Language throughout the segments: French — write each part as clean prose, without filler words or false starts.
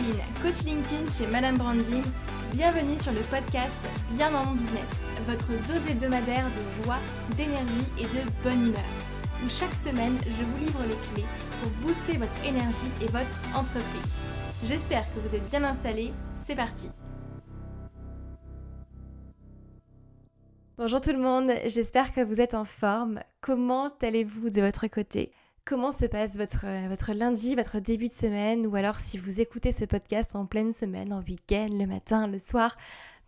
Caroline, coach LinkedIn chez Madame Branding. Bienvenue sur le podcast Bien dans mon business, votre dose hebdomadaire de joie, d'énergie et de bonne humeur, où chaque semaine je vous livre les clés pour booster votre énergie et votre entreprise. J'espère que vous êtes bien installés, c'est parti. Bonjour tout le monde, j'espère que vous êtes en forme. Comment allez-vous de votre côté ? Comment se passe votre lundi, votre début de semaine, ou alors si vous écoutez ce podcast en pleine semaine, en week-end, le matin, le soir,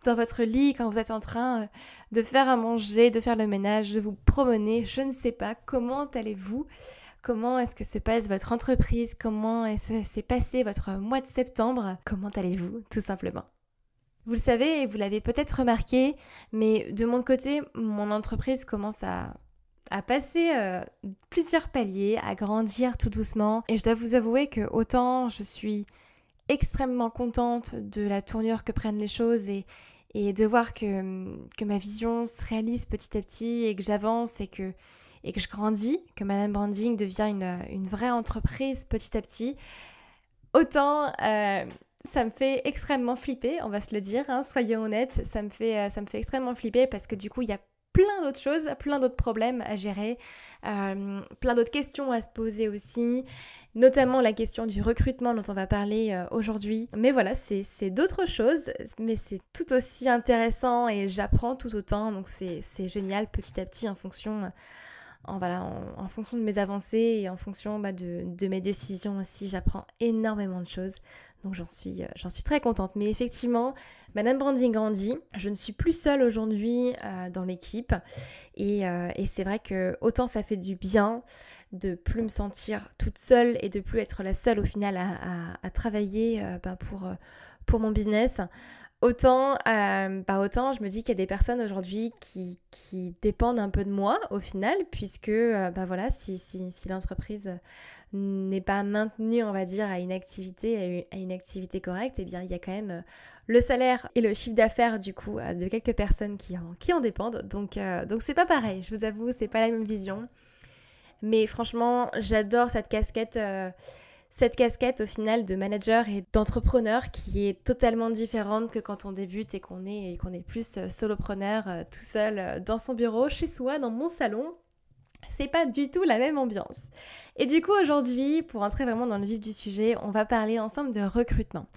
dans votre lit, quand vous êtes en train de faire à manger, de faire le ménage, de vous promener, je ne sais pas, comment allez-vous ? Comment est-ce que se passe votre entreprise ? Comment est-ce que s'est passé votre mois de septembre ? Comment allez-vous, tout simplement ? Vous le savez et vous l'avez peut-être remarqué, mais de mon côté, mon entreprise commence à passer plusieurs paliers, à grandir tout doucement. Et je dois vous avouer que autant je suis extrêmement contente de la tournure que prennent les choses et de voir que ma vision se réalise petit à petit et que j'avance et que je grandis, que Madame Branding devient une vraie entreprise petit à petit, autant ça me fait extrêmement flipper, on va se le dire, hein, soyons honnêtes, ça me fait extrêmement flipper parce que du coup il y a plein d'autres choses, plein d'autres problèmes à gérer, plein d'autres questions à se poser aussi, notamment la question du recrutement dont on va parler aujourd'hui. Mais voilà, c'est d'autres choses, mais c'est tout aussi intéressant et j'apprends tout autant, donc c'est génial petit à petit en fonction de mes avancées et en fonction de mes décisions aussi, j'apprends énormément de choses. Donc j'en suis très contente. Mais effectivement, Madame Branding grandit. Je ne suis plus seule aujourd'hui dans l'équipe. Et c'est vrai que autant ça fait du bien de plus me sentir toute seule et de plus être la seule au final à travailler pour mon business. Autant je me dis qu'il y a des personnes aujourd'hui qui dépendent un peu de moi au final, puisque si l'entreprise n'est pas maintenue, on va dire, à une activité correcte, eh bien il y a quand même le salaire et le chiffre d'affaires du coup de quelques personnes qui en dépendent. Donc c'est pas pareil, je vous avoue, c'est pas la même vision. Mais franchement, j'adore cette casquette au final de manager et d'entrepreneur qui est totalement différente que quand on débute et qu'on est plus solopreneur tout seul dans son bureau, chez soi, dans mon salon. C'est pas du tout la même ambiance. Et du coup aujourd'hui, pour entrer vraiment dans le vif du sujet, on va parler ensemble de recrutement.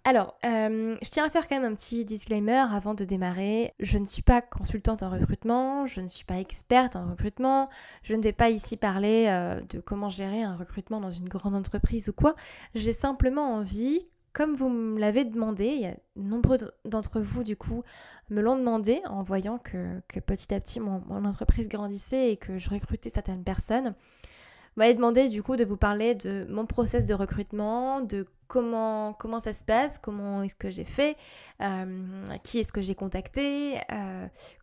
Alors, je tiens à faire quand même un petit disclaimer avant de démarrer. Je ne suis pas consultante en recrutement, je ne suis pas experte en recrutement, je ne vais pas ici parler de comment gérer un recrutement dans une grande entreprise ou quoi. J'ai simplement envie, comme vous me l'avez demandé, il y a nombreux d'entre vous du coup me l'ont demandé en voyant que petit à petit mon entreprise grandissait et que je recrutais certaines personnes. M'avait demandé du coup de vous parler de mon process de recrutement, de comment ça se passe, comment est-ce que j'ai fait, qui est-ce que j'ai contacté,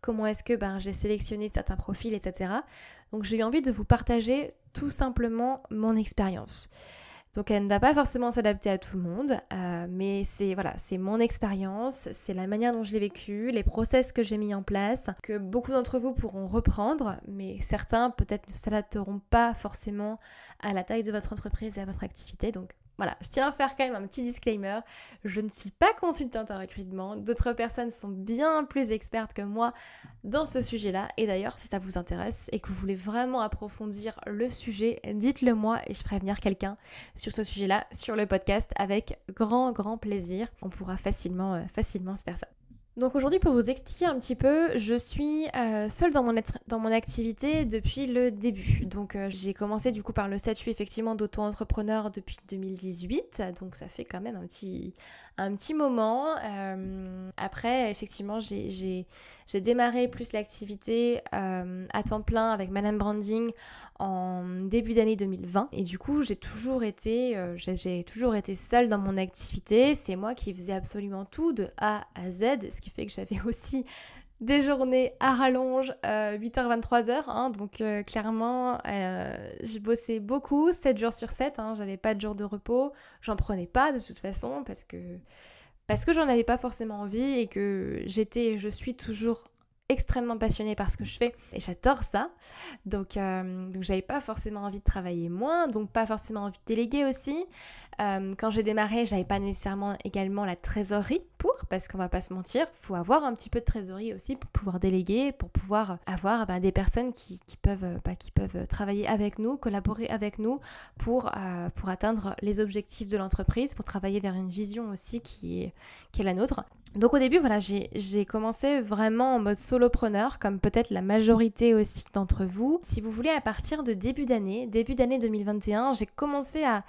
comment est-ce que j'ai sélectionné certains profils, etc. Donc j'ai eu envie de vous partager tout simplement mon expérience. Donc elle ne va pas forcément s'adapter à tout le monde, mais c'est mon expérience, c'est la manière dont je l'ai vécu, les process que j'ai mis en place, que beaucoup d'entre vous pourront reprendre, mais certains peut-être ne s'adapteront pas forcément à la taille de votre entreprise et à votre activité. Donc voilà, je tiens à faire quand même un petit disclaimer, je ne suis pas consultante en recrutement, d'autres personnes sont bien plus expertes que moi dans ce sujet-là, et d'ailleurs si ça vous intéresse et que vous voulez vraiment approfondir le sujet, dites-le moi et je ferai venir quelqu'un sur ce sujet-là, sur le podcast avec grand plaisir, on pourra facilement se faire ça. Donc aujourd'hui, pour vous expliquer un petit peu, je suis seule dans mon activité depuis le début. Donc j'ai commencé du coup par le statut effectivement d'auto-entrepreneur depuis 2018, donc ça fait quand même un petit moment. Après, effectivement, j'ai démarré plus l'activité à temps plein avec Madame Branding en début d'année 2020. Et du coup, j'ai toujours été seule dans mon activité. C'est moi qui faisais absolument tout de A à Z, ce qui fait que j'avais aussi des journées à rallonge, 8h-23h, hein, donc clairement, je bossais beaucoup, 7 jours sur 7, hein, j'avais pas de jour de repos, j'en prenais pas de toute façon parce que j'en avais pas forcément envie et que je suis toujours extrêmement passionnée par ce que je fais et j'adore ça. Donc j'avais pas forcément envie de travailler moins, donc pas forcément envie de déléguer aussi. Quand j'ai démarré, j'avais pas nécessairement également la trésorerie parce qu'on va pas se mentir, faut avoir un petit peu de trésorerie aussi pour pouvoir déléguer, pour pouvoir avoir des personnes qui peuvent travailler avec nous, collaborer avec nous pour atteindre les objectifs de l'entreprise, pour travailler vers une vision aussi qui est la nôtre. Donc au début, voilà, j'ai commencé vraiment en mode solopreneur, comme peut-être la majorité aussi d'entre vous. Si vous voulez, à partir de début d'année 2021, j'ai commencé à...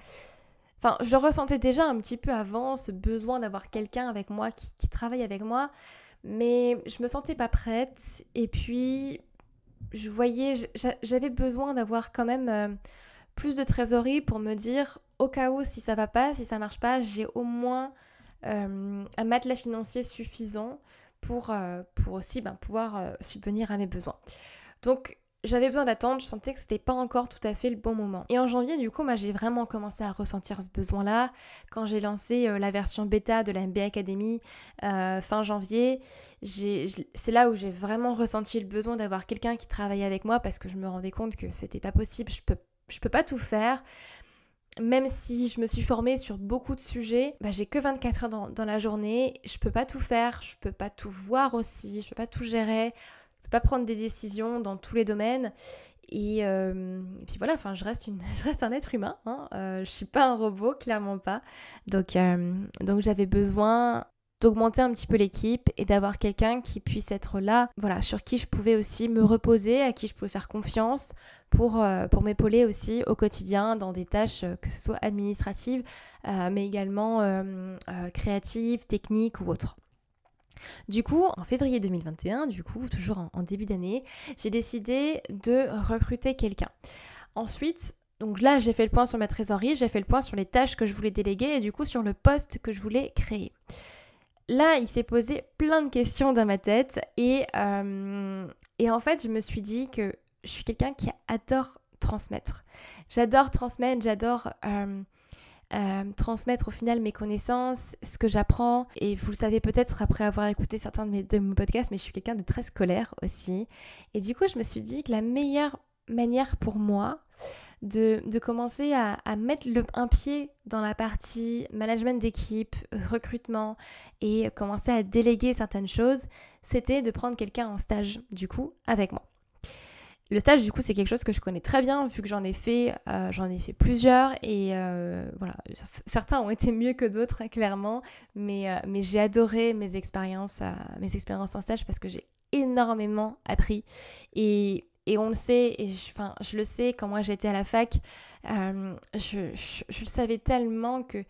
Enfin, je le ressentais déjà un petit peu avant, ce besoin d'avoir quelqu'un avec moi qui travaille avec moi, mais je me sentais pas prête. Et puis, j'avais besoin d'avoir quand même plus de trésorerie pour me dire, au cas où, si ça va pas, si ça marche pas, j'ai au moins un matelas financier suffisant pour aussi pouvoir subvenir à mes besoins. Donc, j'avais besoin d'attendre, je sentais que c'était pas encore tout à fait le bon moment. Et en janvier, du coup, j'ai vraiment commencé à ressentir ce besoin-là. Quand j'ai lancé la version bêta de la MBA Academy fin janvier, c'est là où j'ai vraiment ressenti le besoin d'avoir quelqu'un qui travaille avec moi parce que je me rendais compte que c'était pas possible, je peux pas tout faire. Même si je me suis formée sur beaucoup de sujets, j'ai que 24 heures dans la journée, je peux pas tout faire, je peux pas tout voir aussi, je peux pas tout gérer. Pas prendre des décisions dans tous les domaines et puis voilà, je reste un être humain, je suis pas un robot, clairement pas, donc j'avais besoin d'augmenter un petit peu l'équipe et d'avoir quelqu'un qui puisse être là, voilà, sur qui je pouvais aussi me reposer, à qui je pouvais faire confiance pour m'épauler aussi au quotidien dans des tâches que ce soit administratives mais également créatives, techniques ou autres. Du coup, en février 2021, toujours en début d'année, j'ai décidé de recruter quelqu'un. Ensuite, donc là, j'ai fait le point sur ma trésorerie, j'ai fait le point sur les tâches que je voulais déléguer et du coup sur le poste que je voulais créer. Là, il s'est posé plein de questions dans ma tête et en fait, je me suis dit que je suis quelqu'un qui adore transmettre. J'adore transmettre, j'adore... transmettre au final mes connaissances, ce que j'apprends. Et vous le savez peut-être après avoir écouté certains de mes podcasts, mais je suis quelqu'un de très scolaire aussi. Et du coup, je me suis dit que la meilleure manière pour moi de commencer à mettre un pied dans la partie management d'équipe, recrutement et commencer à déléguer certaines choses, c'était de prendre quelqu'un en stage, du coup, avec moi. Le stage, du coup, c'est quelque chose que je connais très bien, vu que j'en ai fait plusieurs, et voilà, certains ont été mieux que d'autres, clairement, mais j'ai adoré mes expériences en stage parce que j'ai énormément appris, et on le sait, et je le sais, quand moi j'étais à la fac, je le savais tellement que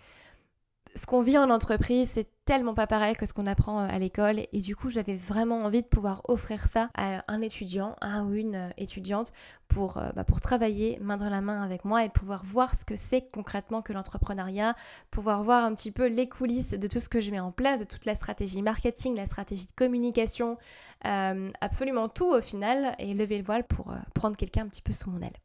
ce qu'on vit en entreprise, c'est tellement pas pareil que ce qu'on apprend à l'école, et du coup j'avais vraiment envie de pouvoir offrir ça à un étudiant, à une étudiante pour travailler main dans la main avec moi et pouvoir voir ce que c'est concrètement que l'entrepreneuriat, pouvoir voir un petit peu les coulisses de tout ce que je mets en place, de toute la stratégie marketing, la stratégie de communication, absolument tout au final, et lever le voile pour prendre quelqu'un un petit peu sous mon aile.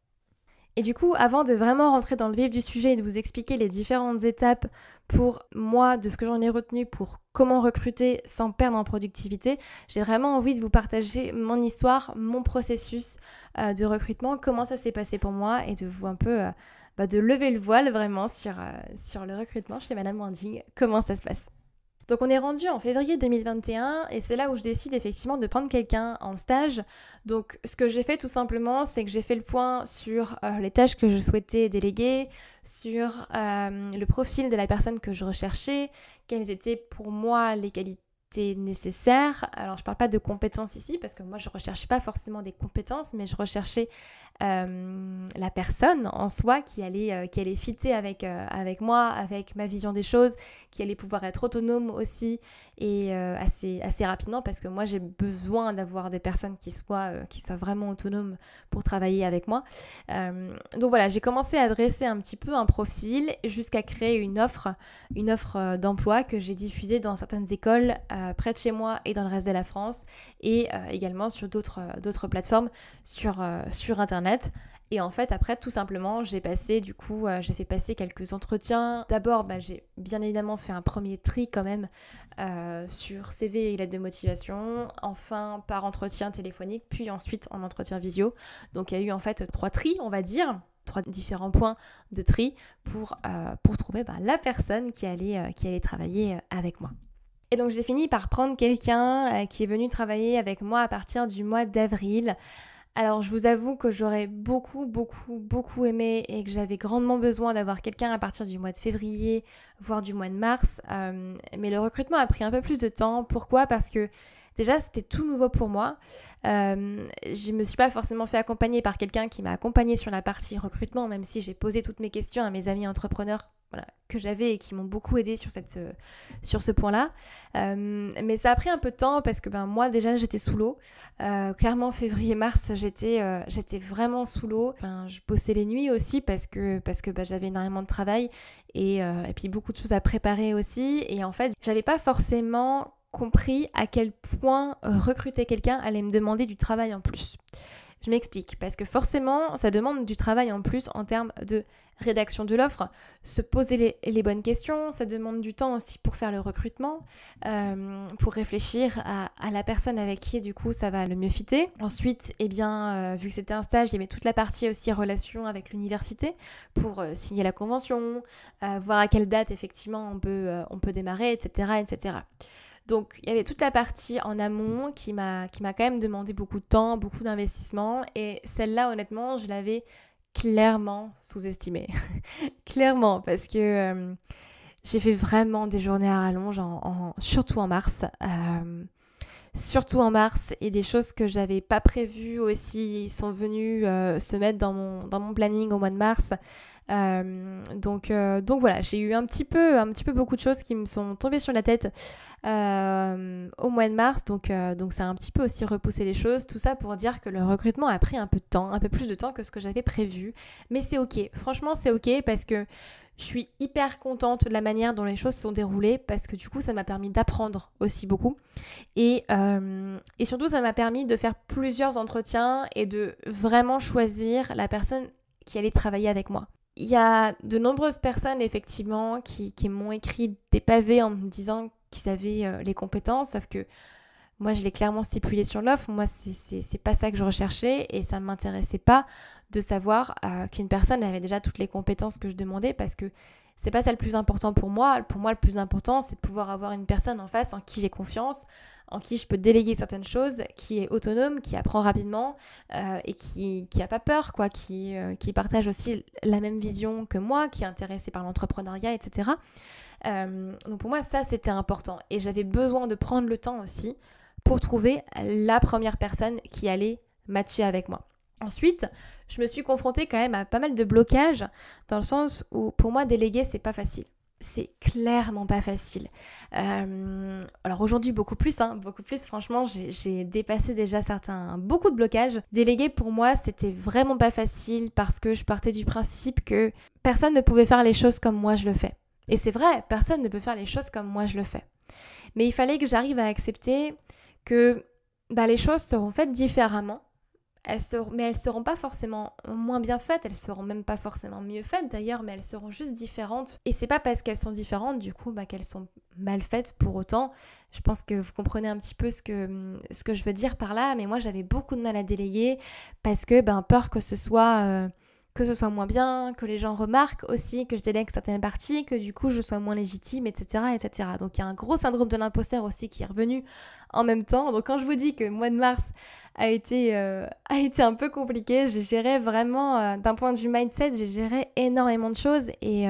Et du coup, avant de vraiment rentrer dans le vif du sujet et de vous expliquer les différentes étapes pour moi, de ce que j'en ai retenu pour comment recruter sans perdre en productivité, j'ai vraiment envie de vous partager mon histoire, mon processus de recrutement, comment ça s'est passé pour moi, et de vous un peu de lever le voile vraiment sur le recrutement chez Madame Wanding, comment ça se passe. Donc on est rendu en février 2021 et c'est là où je décide effectivement de prendre quelqu'un en stage. Donc ce que j'ai fait tout simplement, c'est que j'ai fait le point sur les tâches que je souhaitais déléguer, sur le profil de la personne que je recherchais, quelles étaient pour moi les qualités nécessaires. Alors je parle pas de compétences ici parce que moi je recherchais pas forcément des compétences, mais je recherchais la personne en soi qui allait fitter avec moi, avec ma vision des choses, qui allait pouvoir être autonome aussi et assez rapidement, parce que moi j'ai besoin d'avoir des personnes qui soient vraiment autonomes pour travailler avec moi. Donc voilà, j'ai commencé à dresser un petit peu un profil jusqu'à créer une offre d'emploi que j'ai diffusée dans certaines écoles près de chez moi et dans le reste de la France, et également sur d'autres plateformes sur Internet. Et en fait, après, tout simplement, j'ai fait passer quelques entretiens. D'abord, j'ai bien évidemment fait un premier tri quand même sur CV et lettre de motivation. Enfin, par entretien téléphonique, puis ensuite en entretien visio. Donc, il y a eu en fait 3 tris, on va dire. 3 différents points de tri pour trouver la personne qui allait travailler avec moi. Et donc, j'ai fini par prendre quelqu'un qui est venu travailler avec moi à partir du mois d'avril. Alors je vous avoue que j'aurais beaucoup aimé et que j'avais grandement besoin d'avoir quelqu'un à partir du mois de février, voire du mois de mars. Mais le recrutement a pris un peu plus de temps. Pourquoi ? Parce que déjà c'était tout nouveau pour moi. Je me suis pas forcément fait accompagner par quelqu'un qui m'a accompagnée sur la partie recrutement, même si j'ai posé toutes mes questions à mes amis entrepreneurs que j'avais et qui m'ont beaucoup aidée sur ce point-là. Mais ça a pris un peu de temps parce que moi déjà j'étais sous l'eau. Clairement février-mars j'étais vraiment sous l'eau. Je bossais les nuits aussi parce que j'avais énormément de travail et puis beaucoup de choses à préparer aussi. Et en fait j'avais pas forcément compris à quel point recruter quelqu'un allait me demander du travail en plus. Je m'explique, parce que forcément, ça demande du travail en plus en termes de rédaction de l'offre, se poser les bonnes questions, ça demande du temps aussi pour faire le recrutement, pour réfléchir à la personne avec qui du coup ça va le mieux fitter. Ensuite, vu que c'était un stage, il y avait toute la partie aussi relation avec l'université pour signer la convention, voir à quelle date effectivement on peut démarrer, etc., etc. Donc, il y avait toute la partie en amont qui m'a quand même demandé beaucoup de temps, beaucoup d'investissement. Et celle-là, honnêtement, je l'avais clairement sous-estimée. Clairement, parce que j'ai fait vraiment des journées à rallonge, surtout en mars. Surtout en mars, et des choses que j'avais pas prévues aussi sont venues se mettre dans mon planning au mois de mars. Donc voilà, j'ai eu un petit peu beaucoup de choses qui me sont tombées sur la tête au mois de mars, donc ça a un petit peu aussi repoussé les choses, tout ça pour dire que le recrutement a pris un peu de temps, un peu plus de temps que ce que j'avais prévu, mais c'est ok, franchement c'est ok parce que je suis hyper contente de la manière dont les choses sont déroulées parce que du coup ça m'a permis d'apprendre aussi beaucoup et surtout ça m'a permis de faire plusieurs entretiens et de vraiment choisir la personne qui allait travailler avec moi. Il y a de nombreuses personnes effectivement qui m'ont écrit des pavés en me disant qu'ils avaient les compétences, sauf que moi je l'ai clairement stipulé sur l'offre, moi c'est pas ça que je recherchais et ça ne m'intéressait pas de savoir qu'une personne avait déjà toutes les compétences que je demandais parce que c'est pas ça le plus important pour moi. Pour moi le plus important c'est de pouvoir avoir une personne en face en qui j'ai confiance, en qui je peux déléguer certaines choses, qui est autonome, qui apprend rapidement et qui a pas peur, quoi, qui partage aussi la même vision que moi, qui est intéressé par l'entrepreneuriat, etc. Donc pour moi ça c'était important et j'avais besoin de prendre le temps aussi pour trouver la première personne qui allait matcher avec moi. Ensuite, je me suis confrontée quand même à pas mal de blocages dans le sens où pour moi déléguer c'est pas facile. C'est clairement pas facile. Alors aujourd'hui beaucoup plus, franchement j'ai dépassé déjà beaucoup de blocages. Déléguer pour moi c'était vraiment pas facile parce que je partais du principe que personne ne pouvait faire les choses comme moi je le fais. Et c'est vrai, personne ne peut faire les choses comme moi je le fais. Mais il fallait que j'arrive à accepter que les choses seront faites différemment. Mais elles seront pas forcément moins bien faites, elles seront même pas forcément mieux faites d'ailleurs, mais elles seront juste différentes. Et c'est pas parce qu'elles sont différentes du coup qu'elles sont mal faites pour autant. Je pense que vous comprenez un petit peu ce que je veux dire par là, mais moi j'avais beaucoup de mal à déléguer parce que peur que ce soit moins bien, que les gens remarquent aussi que je délègue certaines parties, que du coup je sois moins légitime, etc., etc. Donc il y a un gros syndrome de l'imposteur aussi qui est revenu en même temps. Donc quand je vous dis que le mois de mars a été un peu compliqué, j'ai géré vraiment, d'un point de vue mindset, j'ai géré énormément de choses et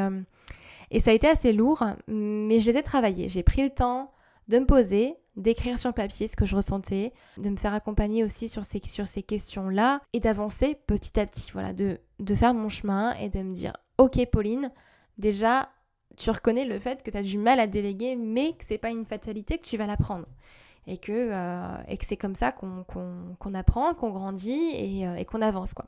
ça a été assez lourd, mais je les ai travaillées. J'ai pris le temps de me poser, d'écrire sur papier ce que je ressentais, de me faire accompagner aussi sur ces questions-là et d'avancer petit à petit, voilà, de faire mon chemin et de me dire « Ok Pauline, déjà tu reconnais le fait que tu as du mal à déléguer mais que c'est pas une fatalité, que tu vas l'apprendre. » Et que c'est comme ça qu'on apprend, qu'on grandit et qu'on avance, quoi.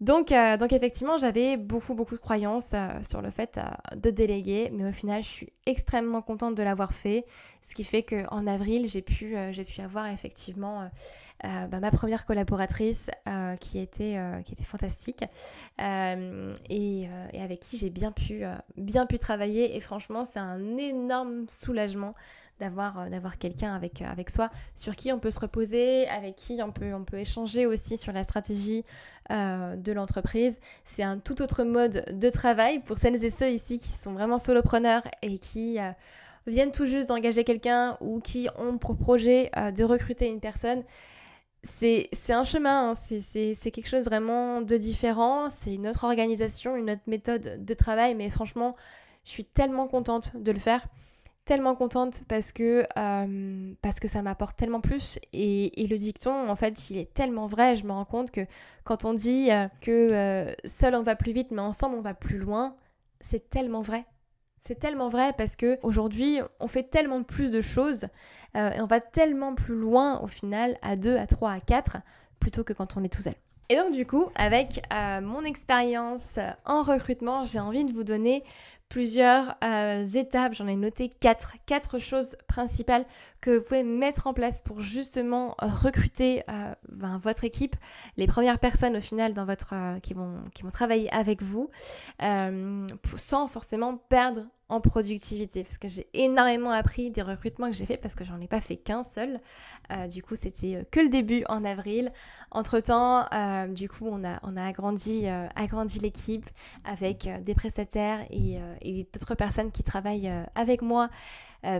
Donc effectivement, j'avais beaucoup de croyances sur le fait de déléguer, mais au final, je suis extrêmement contente de l'avoir fait, ce qui fait qu'en avril, j'ai pu avoir effectivement ma première collaboratrice qui était fantastique et avec qui j'ai bien pu travailler, et franchement, c'est un énorme soulagement d'avoir quelqu'un avec soi, sur qui on peut se reposer, avec qui on peut échanger aussi sur la stratégie de l'entreprise. C'est un tout autre mode de travail pour celles et ceux ici qui sont vraiment solopreneurs et qui viennent tout juste d'engager quelqu'un ou qui ont pour projet de recruter une personne. C'est un chemin, hein. C'est quelque chose vraiment de différent, c'est une autre organisation, une autre méthode de travail, mais franchement, je suis tellement contente de le faire. Tellement contente parce que ça m'apporte tellement plus, et le dicton en fait il est tellement vrai. Je me rends compte que quand on dit que seul on va plus vite mais ensemble on va plus loin, c'est tellement vrai. C'est tellement vrai parce que aujourd'hui on fait tellement plus de choses et on va tellement plus loin au final à 2, à 3, à 4 plutôt que quand on est tout seul. Et donc du coup, avec mon expérience en recrutement, j'ai envie de vous donner plusieurs étapes. J'en ai noté 4 choses principales que vous pouvez mettre en place pour justement recruter votre équipe, les premières personnes au final dans qui vont travailler avec vous, sans forcément perdre en productivité, parce que j'ai énormément appris des recrutements que j'ai fait, parce que j'en ai pas fait qu'un seul. Du coup, c'était que le début en avril. Entre-temps, du coup, on a agrandi l'équipe avec des prestataires et d'autres personnes qui travaillent avec moi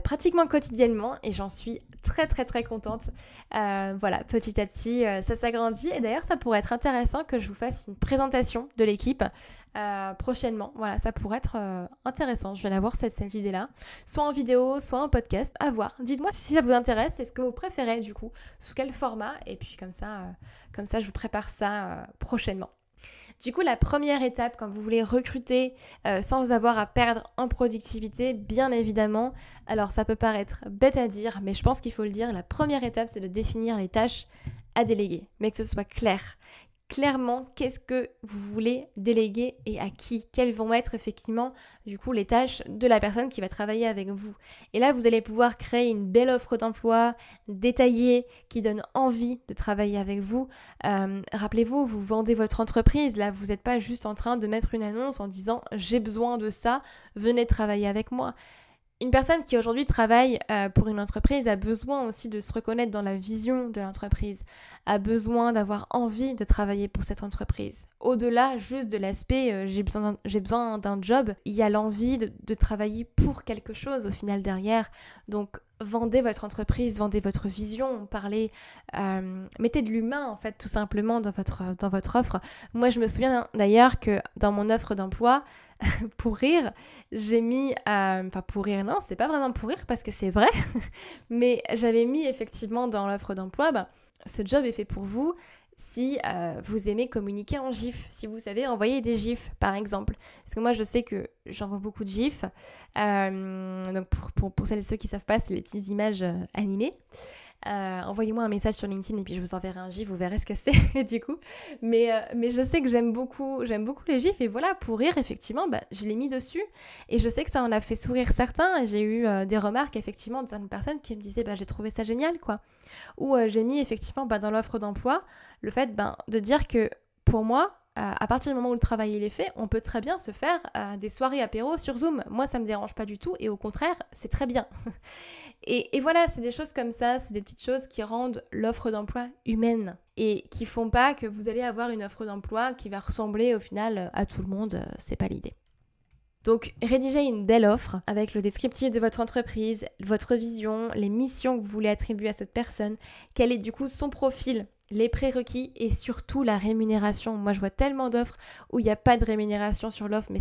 pratiquement quotidiennement, et j'en suis très contente. Voilà, petit à petit, ça s'agrandit, et d'ailleurs, ça pourrait être intéressant que je vous fasse une présentation de l'équipe prochainement. Voilà, ça pourrait être intéressant. Je viens d'avoir cette idée-là, soit en vidéo, soit en podcast, à voir. Dites-moi si ça vous intéresse, est-ce que vous préférez du coup, sous quel format, et puis comme ça je vous prépare ça prochainement. Du coup, la première étape quand vous voulez recruter sans avoir à perdre en productivité, bien évidemment, alors ça peut paraître bête à dire, mais je pense qu'il faut le dire, la première étape, c'est de définir les tâches à déléguer, mais que ce soit clair. Clairement, qu'est-ce que vous voulez déléguer et à qui? Quelles vont être effectivement du coup les tâches de la personne qui va travailler avec vous? Et là, vous allez pouvoir créer une belle offre d'emploi détaillée qui donne envie de travailler avec vous. Rappelez-vous, vous vendez votre entreprise. Là, vous n'êtes pas juste en train de mettre une annonce en disant « j'ai besoin de ça, venez travailler avec moi ». Une personne qui aujourd'hui travaille pour une entreprise a besoin aussi de se reconnaître dans la vision de l'entreprise, a besoin d'avoir envie de travailler pour cette entreprise. Au-delà juste de l'aspect j'ai besoin d'un job, il y a l'envie de travailler pour quelque chose au final derrière. Donc vendez votre entreprise, vendez votre vision, parlez, mettez de l'humain en fait tout simplement dans votre offre. Moi je me souviens d'ailleurs que dans mon offre d'emploi, pour rire, j'ai mis, enfin pour rire non, c'est pas vraiment pour rire parce que c'est vrai, mais j'avais mis effectivement dans l'offre d'emploi, ce job est fait pour vous si vous aimez communiquer en GIF, si vous savez envoyer des GIFs par exemple. Parce que moi je sais que j'envoie beaucoup de GIFs, donc pour celles et ceux qui savent pas, c'est les petites images animées. Envoyez-moi un message sur LinkedIn et puis je vous enverrai un gif, vous verrez ce que c'est du coup. Mais je sais que j'aime beaucoup les gifs, et voilà, pour rire, effectivement, je l'ai mis dessus et je sais que ça en a fait sourire certains, et j'ai eu des remarques effectivement de certaines personnes qui me disaient j'ai trouvé ça génial quoi. Ou j'ai mis effectivement dans l'offre d'emploi le fait de dire que pour moi, à partir du moment où le travail il est fait, on peut très bien se faire des soirées apéro sur Zoom. Moi, ça me dérange pas du tout, et au contraire, c'est très bien. Et voilà, c'est des choses comme ça, c'est des petites choses qui rendent l'offre d'emploi humaine et qui font pas que vous allez avoir une offre d'emploi qui va ressembler au final à tout le monde, c'est pas l'idée. Donc, rédigez une belle offre avec le descriptif de votre entreprise, votre vision, les missions que vous voulez attribuer à cette personne, quel est du coup son profil, les prérequis et surtout la rémunération. Moi, je vois tellement d'offres où il n'y a pas de rémunération sur l'offre, mais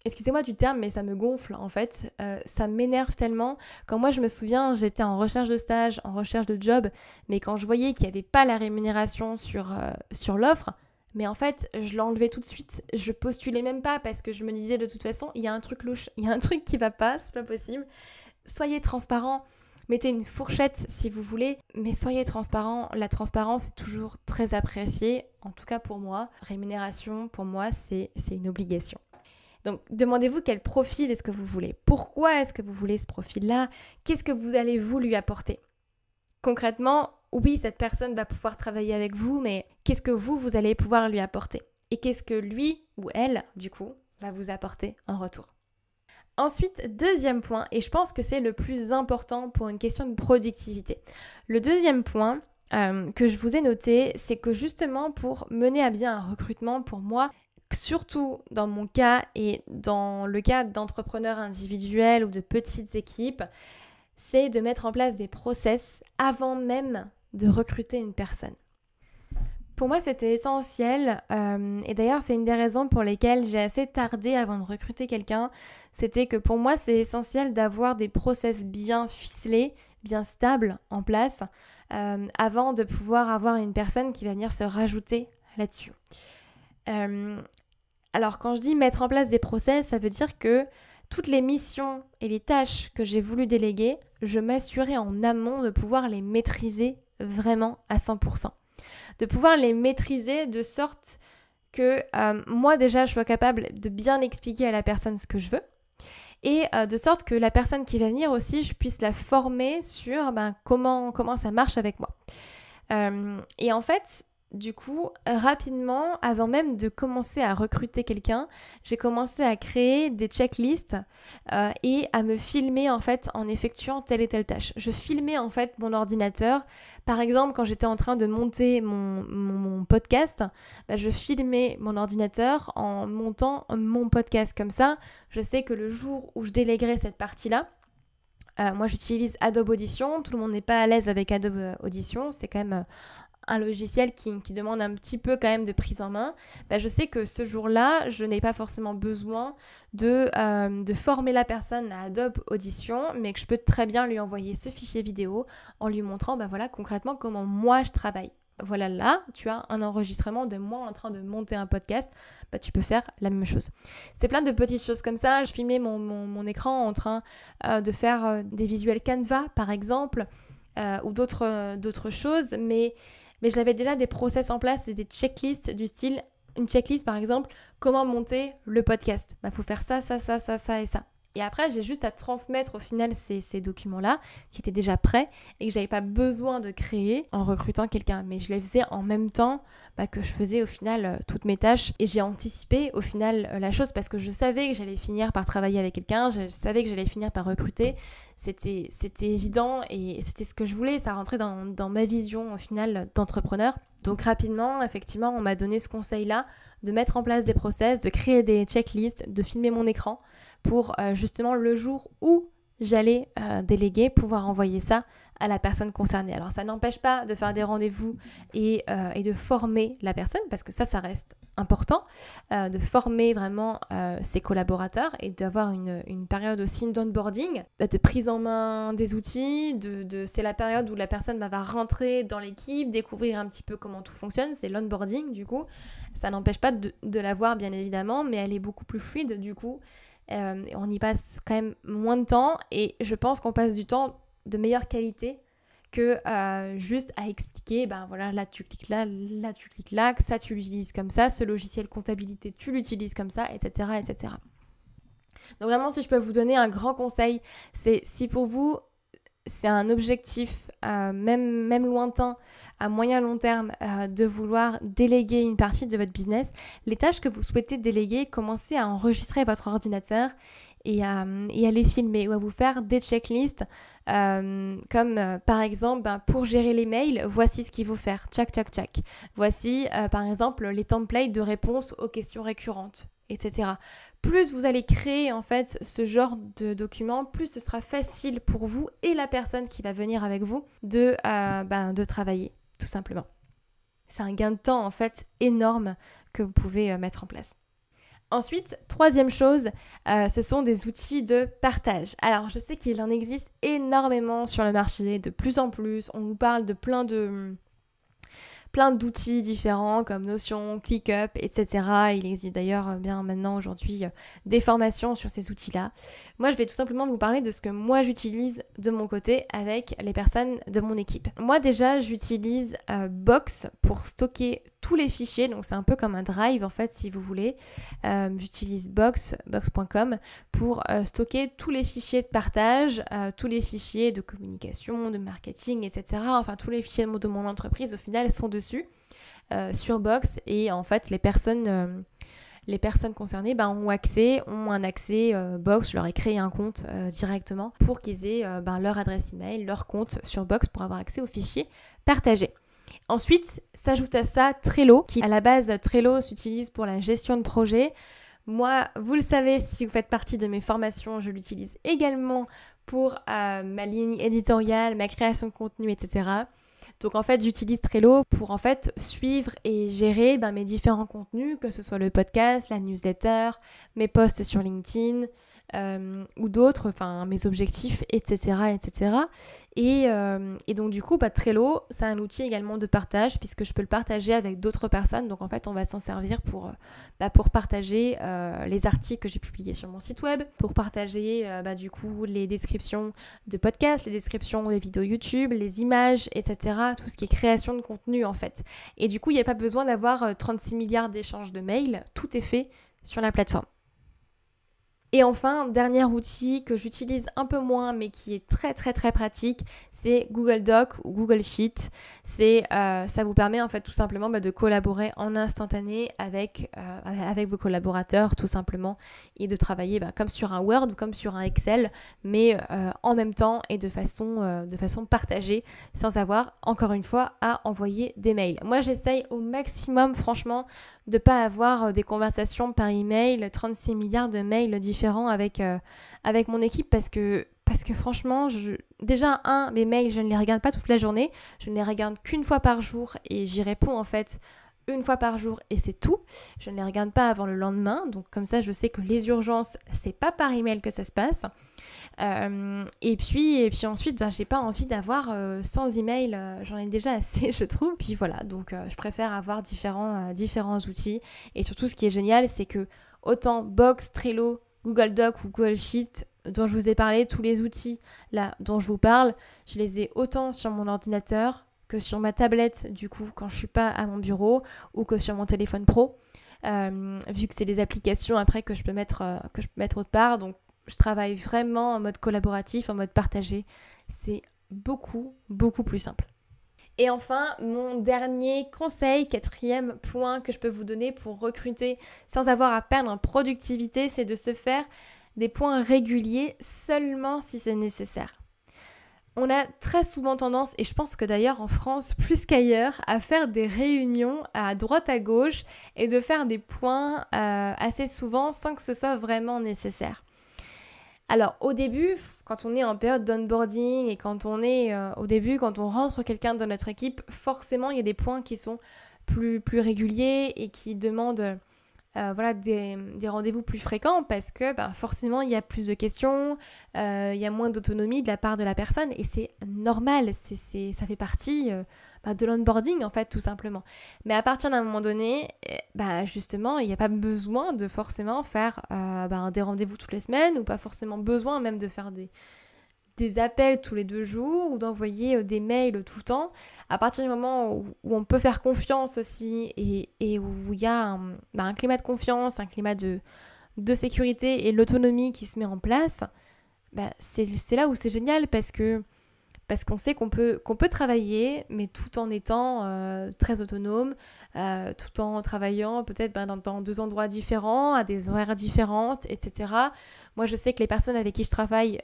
excusez-moi du terme, mais ça me gonfle en fait. Ça m'énerve tellement. Quand moi, je me souviens, j'étais en recherche de stage, en recherche de job, mais quand je voyais qu'il n'y avait pas la rémunération sur l'offre, mais en fait, je l'enlevais tout de suite. Je postulais même pas parce que je me disais de toute façon, il y a un truc louche, il y a un truc qui va pas, c'est pas possible. Soyez transparent. Mettez une fourchette si vous voulez, mais soyez transparent. La transparence est toujours très appréciée, en tout cas pour moi. Rémunération, pour moi, c'est une obligation. Donc, demandez-vous quel profil est-ce que vous voulez. Pourquoi est-ce que vous voulez ce profil-là? Qu'est-ce que vous allez vous lui apporter? Concrètement, oui, cette personne va pouvoir travailler avec vous, mais qu'est-ce que vous allez pouvoir lui apporter? Et qu'est-ce que lui ou elle, du coup, va vous apporter en retour? Ensuite, deuxième point, et je pense que c'est le plus important pour une question de productivité. Le deuxième point que je vous ai noté, c'est que justement pour mener à bien un recrutement, pour moi, surtout dans mon cas et dans le cas d'entrepreneurs individuels ou de petites équipes, c'est de mettre en place des process avant même de recruter une personne. Pour moi, c'était essentiel et d'ailleurs, c'est une des raisons pour lesquelles j'ai assez tardé avant de recruter quelqu'un. C'était que pour moi, c'est essentiel d'avoir des process bien ficelés, bien stables en place avant de pouvoir avoir une personne qui va venir se rajouter là-dessus. Alors, quand je dis mettre en place des process, ça veut dire que toutes les missions et les tâches que j'ai voulu déléguer, je m'assurais en amont de pouvoir les maîtriser vraiment à 100%. De pouvoir les maîtriser de sorte que moi déjà je sois capable de bien expliquer à la personne ce que je veux et de sorte que la personne qui va venir aussi, je puisse la former sur comment ça marche avec moi. Et en fait, du coup, rapidement, avant même de commencer à recruter quelqu'un, j'ai commencé à créer des checklists et à me filmer en fait en effectuant telle et telle tâche. Je filmais en fait mon ordinateur. Par exemple, quand j'étais en train de monter mon podcast, je filmais mon ordinateur en montant mon podcast. Comme ça, je sais que le jour où je déléguerai cette partie-là, moi j'utilise Adobe Audition. Tout le monde n'est pas à l'aise avec Adobe Audition. C'est quand même un logiciel qui demande un petit peu quand même de prise en main, je sais que ce jour-là, je n'ai pas forcément besoin de former la personne à Adobe Audition, mais que je peux très bien lui envoyer ce fichier vidéo en lui montrant concrètement comment moi je travaille. Voilà, là, tu as un enregistrement de moi en train de monter un podcast, tu peux faire la même chose. C'est plein de petites choses comme ça. Je filmais mon écran en train de faire des visuels Canva, par exemple, ou d'autres choses, mais j'avais déjà des process en place et des checklists du style, une checklist par exemple, comment monter le podcast. Faut faire ça et ça. Et après, j'ai juste à transmettre au final ces documents-là qui étaient déjà prêts et que j'avais pas besoin de créer en recrutant quelqu'un. Mais je les faisais en même temps que je faisais au final toutes mes tâches. Et j'ai anticipé au final la chose parce que je savais que j'allais finir par travailler avec quelqu'un, je savais que j'allais finir par recruter. C'était évident et c'était ce que je voulais. Ça rentrait dans ma vision au final d'entrepreneur. Donc rapidement, effectivement, on m'a donné ce conseil-là de mettre en place des process, de créer des checklists, de filmer mon écran pour justement le jour où j'allais déléguer, pouvoir envoyer ça à la personne concernée. Alors ça n'empêche pas de faire des rendez-vous et de former la personne parce que ça reste important, de former vraiment ses collaborateurs et d'avoir une période aussi d'onboarding, de prise en main des outils, c'est la période où la personne va rentrer dans l'équipe, découvrir un petit peu comment tout fonctionne, c'est l'onboarding du coup. Ça n'empêche pas de la voir bien évidemment, mais elle est beaucoup plus fluide du coup. On y passe quand même moins de temps et je pense qu'on passe du temps de meilleure qualité que juste à expliquer, là tu cliques là tu cliques là, ça tu l'utilises comme ça, ce logiciel comptabilité tu l'utilises comme ça, etc. etc. Donc vraiment, si je peux vous donner un grand conseil, c'est si pour vous c'est un objectif même lointain, à moyen long terme, de vouloir déléguer une partie de votre business, les tâches que vous souhaitez déléguer, commencez à enregistrer votre ordinateur et à les filmer ou à vous faire des checklists comme par exemple pour gérer les mails, voici ce qu'il faut faire, tchac tchac tchac. Voici par exemple les templates de réponse aux questions récurrentes, etc. Plus vous allez créer en fait ce genre de document, plus ce sera facile pour vous et la personne qui va venir avec vous de travailler, tout simplement. C'est un gain de temps en fait énorme que vous pouvez mettre en place. Ensuite, troisième chose, ce sont des outils de partage. Alors, je sais qu'il en existe énormément sur le marché, de plus en plus. On nous parle de plein plein d'outils différents comme Notion, ClickUp, etc. Il existe d'ailleurs bien maintenant aujourd'hui des formations sur ces outils-là. Moi, je vais tout simplement vous parler de ce que moi j'utilise de mon côté avec les personnes de mon équipe. Moi déjà, j'utilise Box pour stocker tous les fichiers, donc c'est un peu comme un Drive en fait si vous voulez. J'utilise box.com pour stocker tous les fichiers de partage, tous les fichiers de communication, de marketing, etc. Enfin tous les fichiers de mon entreprise au final sont dessus sur Box et en fait les personnes concernées ont un accès Box. Je leur ai créé un compte directement pour qu'ils aient leur adresse email, leur compte sur Box pour avoir accès aux fichiers partagés. Ensuite, s'ajoute à ça Trello, qui à la base, Trello s'utilise pour la gestion de projet. Moi, vous le savez, si vous faites partie de mes formations, je l'utilise également pour ma ligne éditoriale, ma création de contenu, etc. Donc en fait, j'utilise Trello pour en fait suivre et gérer mes différents contenus, que ce soit le podcast, la newsletter, mes posts sur LinkedIn ou d'autres, enfin mes objectifs, etc. etc. Et donc du coup, Trello, c'est un outil également de partage puisque je peux le partager avec d'autres personnes. Donc en fait, on va s'en servir pour partager les articles que j'ai publiés sur mon site web, pour partager du coup les descriptions de podcasts, les descriptions des vidéos YouTube, les images, etc. Tout ce qui est création de contenu en fait. Et du coup, il n'y a pas besoin d'avoir 36 milliards d'échanges de mails. Tout est fait sur la plateforme. Et enfin, dernier outil que j'utilise un peu moins mais qui est très très très pratique, c'est Google Doc ou Google Sheet. Ça vous permet en fait tout simplement de collaborer en instantané avec vos collaborateurs tout simplement et de travailler comme sur un Word ou comme sur un Excel mais en même temps et de façon partagée sans avoir encore une fois à envoyer des mails. Moi j'essaye au maximum franchement de ne pas avoir des conversations par email, 36 milliards de mails différents avec mon équipe parce que franchement, déjà, mes mails, je ne les regarde pas toute la journée, je ne les regarde qu'une fois par jour et j'y réponds en fait une fois par jour et c'est tout. Je ne les regarde pas avant le lendemain, donc comme ça, je sais que les urgences, c'est pas par email que ça se passe. Et puis ensuite, j'ai pas envie d'avoir 100 emails, j'en ai déjà assez, je trouve. Puis voilà, donc je préfère avoir différents outils. Et surtout, ce qui est génial, c'est que autant Box, Trello, Google Doc ou Google Sheet dont je vous ai parlé, tous les outils là dont je vous parle, je les ai autant sur mon ordinateur que sur ma tablette du coup quand je suis pas à mon bureau ou que sur mon téléphone pro, vu que c'est des applications après que je peux mettre autre part. Donc je travaille vraiment en mode collaboratif, en mode partagé. C'est beaucoup plus simple. Et enfin, mon dernier conseil, 4e point que je peux vous donner pour recruter sans avoir à perdre en productivité, c'est de se faire des points réguliers seulement si c'est nécessaire. On a très souvent tendance, et je pense que d'ailleurs en France plus qu'ailleurs, à faire des réunions à droite à gauche et de faire des points assez souvent sans que ce soit vraiment nécessaire. Alors au début, quand on est en période d'onboarding et quand on rentre quelqu'un dans notre équipe, forcément il y a des points qui sont plus réguliers et qui demandent des rendez-vous plus fréquents parce que forcément il y a plus de questions, il y a moins d'autonomie de la part de la personne et c'est normal, ça fait partie de l'onboarding en fait tout simplement. Mais à partir d'un moment donné, justement il n'y a pas besoin de forcément faire des rendez-vous toutes les semaines ou pas forcément besoin même de faire des appels tous les 2 jours ou d'envoyer des mails tout le temps. À partir du moment où on peut faire confiance aussi et où il y a un climat de confiance, un climat de sécurité et l'autonomie qui se met en place, c'est là où c'est génial parce qu'on sait qu'on peut travailler mais tout en étant très autonome, tout en travaillant peut-être dans 2 endroits différents, à des horaires différentes, etc. Moi je sais que les personnes avec qui je travaille,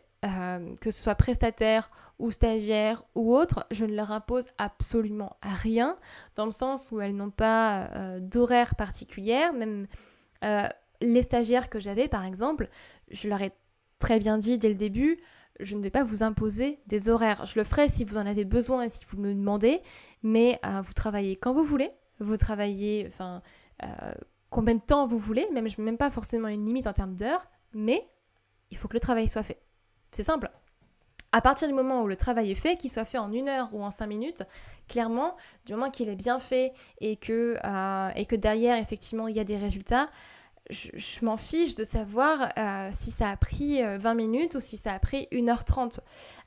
que ce soit prestataire ou stagiaire ou autre, je ne leur impose absolument rien dans le sens où elles n'ont pas d'horaire particulière. Même les stagiaires que j'avais par exemple, je leur ai très bien dit dès le début, je ne vais pas vous imposer des horaires. Je le ferai si vous en avez besoin et si vous me demandez, mais vous travaillez quand vous voulez, vous travaillez combien de temps vous voulez, je n'ai même pas forcément une limite en termes d'heures, mais il faut que le travail soit fait. C'est simple. À partir du moment où le travail est fait, qu'il soit fait en 1 heure ou en 5 minutes, clairement, du moment qu'il est bien fait et que derrière, effectivement, il y a des résultats, je m'en fiche de savoir si ça a pris 20 minutes ou si ça a pris 1h30.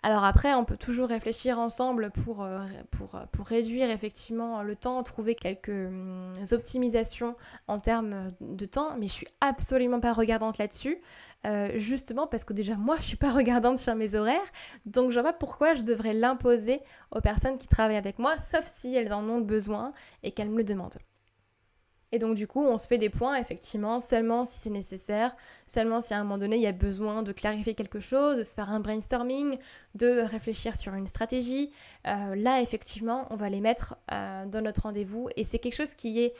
Alors après, on peut toujours réfléchir ensemble pour réduire effectivement le temps, trouver quelques optimisations en termes de temps, mais je suis absolument pas regardante là-dessus, justement parce que déjà moi je suis pas regardante sur mes horaires, donc je vois pas pourquoi je devrais l'imposer aux personnes qui travaillent avec moi, sauf si elles en ont besoin et qu'elles me le demandent. Et donc du coup, on se fait des points, effectivement, seulement si c'est nécessaire, seulement si à un moment donné, il y a besoin de clarifier quelque chose, de se faire un brainstorming, de réfléchir sur une stratégie. Là, effectivement, on va les mettre dans notre rendez-vous. Et c'est quelque chose qui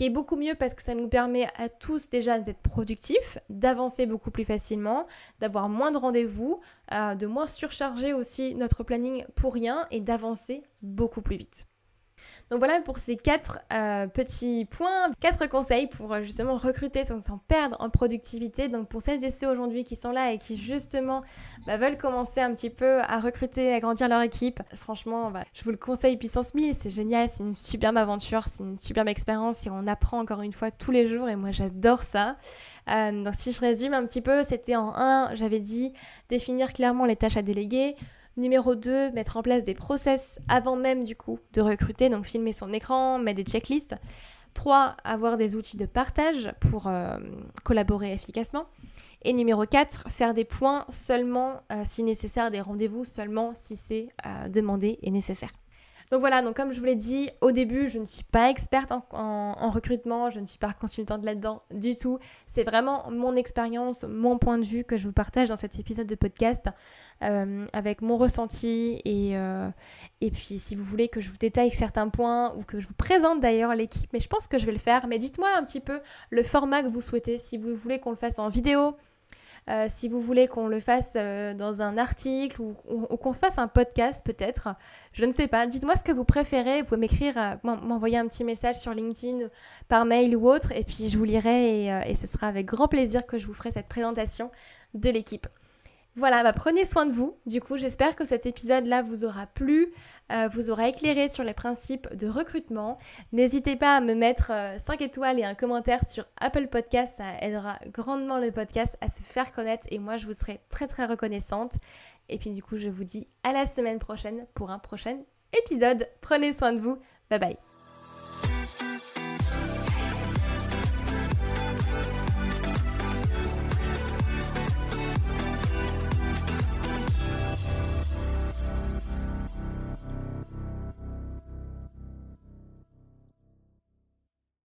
est beaucoup mieux parce que ça nous permet à tous déjà d'être productifs, d'avancer beaucoup plus facilement, d'avoir moins de rendez-vous, de moins surcharger aussi notre planning pour rien et d'avancer beaucoup plus vite. Donc voilà pour ces 4 petits points, 4 conseils pour justement recruter sans perdre en productivité. Donc pour celles et ceux aujourd'hui qui sont là et qui justement veulent commencer un petit peu à recruter, à grandir leur équipe, franchement, je vous le conseille puissance 1000, c'est génial, c'est une superbe aventure, c'est une superbe expérience et on apprend encore une fois tous les jours et moi j'adore ça. Donc si je résume un petit peu, c'était en 1, j'avais dit définir clairement les tâches à déléguer. Numéro 2, mettre en place des process avant même du coup de recruter, donc filmer son écran, mettre des checklists. 3, avoir des outils de partage pour collaborer efficacement. Et numéro 4, faire des points seulement si nécessaire, des rendez-vous seulement si c'est demandé et nécessaire. Donc voilà, donc comme je vous l'ai dit au début, je ne suis pas experte en recrutement, je ne suis pas consultante là-dedans du tout. C'est vraiment mon expérience, mon point de vue que je vous partage dans cet épisode de podcast avec mon ressenti et puis si vous voulez que je vous détaille certains points ou que je vous présente d'ailleurs l'équipe, mais je pense que je vais le faire. Mais dites-moi un petit peu le format que vous souhaitez, si vous voulez qu'on le fasse en vidéo, si vous voulez qu'on le fasse dans un article ou qu'on fasse un podcast peut-être, je ne sais pas. Dites-moi ce que vous préférez. Vous pouvez m'écrire, m'envoyer un petit message sur LinkedIn, par mail ou autre, et puis je vous lirai et ce sera avec grand plaisir que je vous ferai cette présentation de l'équipe. Voilà, prenez soin de vous. Du coup, j'espère que cet épisode-là vous aura plu, vous aura éclairé sur les principes de recrutement. N'hésitez pas à me mettre 5 étoiles et un commentaire sur Apple Podcast. Ça aidera grandement le podcast à se faire connaître et moi, je vous serai très très reconnaissante. Et puis du coup, je vous dis à la semaine prochaine pour un prochain épisode. Prenez soin de vous. Bye bye.